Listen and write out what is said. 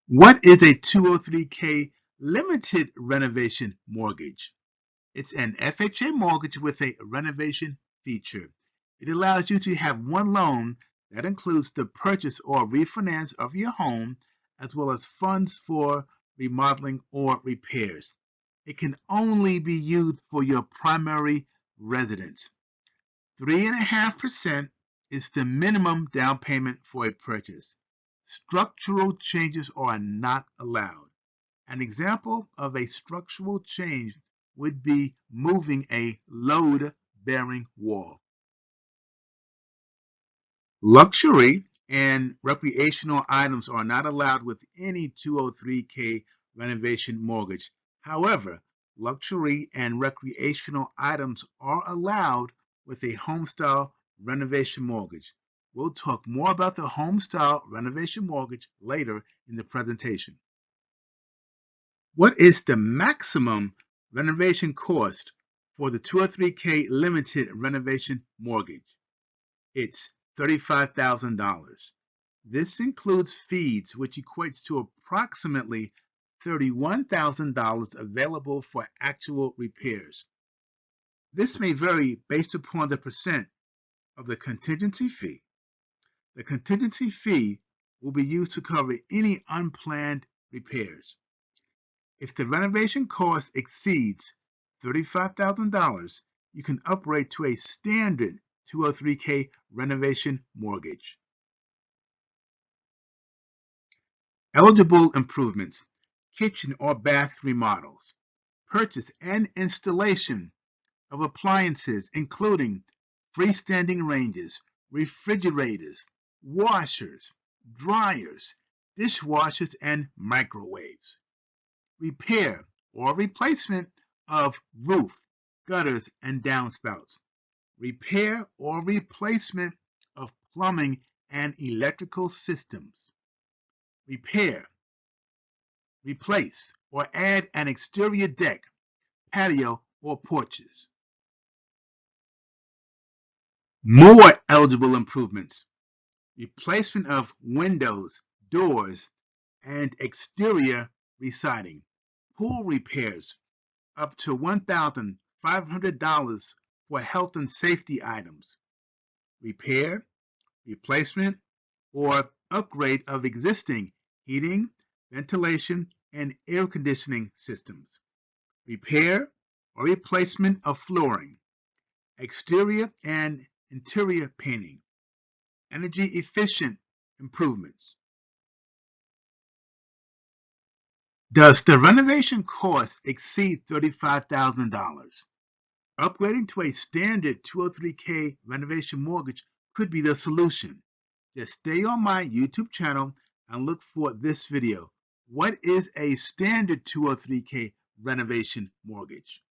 What is a 203K limited renovation mortgage? It's an FHA mortgage with a renovation feature. It allows you to have one loan that includes the purchase or refinance of your home, as well as funds for remodeling or repairs. It can only be used for your primary residence. 3.5% is the minimum down payment for a purchase. Structural changes are not allowed. An example of a structural change would be moving a load-bearing wall. Luxury and recreational items are not allowed with any 203K renovation mortgage. However, luxury and recreational items are allowed with a home-style renovation mortgage. We'll talk more about the home-style renovation mortgage later in the presentation. What is the maximum renovation cost for the 203K limited renovation mortgage? It's $35,000. This includes fees, which equates to approximately $31,000 available for actual repairs. This may vary based upon the percent of the contingency fee. The contingency fee will be used to cover any unplanned repairs. If the renovation cost exceeds $35,000, you can upgrade to a standard 203K renovation mortgage. Eligible improvements: kitchen or bath remodels, purchase and installation of appliances including freestanding ranges, refrigerators, washers, dryers, dishwashers, and microwaves. Repair or replacement of roof, gutters, and downspouts. Repair or replacement of plumbing and electrical systems. Repair, replace, or add an exterior deck, patio, or porches. More eligible improvements: replacement of windows, doors, and exterior residing. Pool repairs, up to $1,500 for health and safety items. Repair, replacement, or upgrade of existing heating, ventilation, and air conditioning systems. Repair or replacement of flooring. Exterior and interior painting. Energy efficient improvements. Does the renovation cost exceed $35,000? Upgrading to a standard 203K renovation mortgage could be the solution. Just stay on my YouTube channel and look for this video. What is a standard 203K renovation mortgage?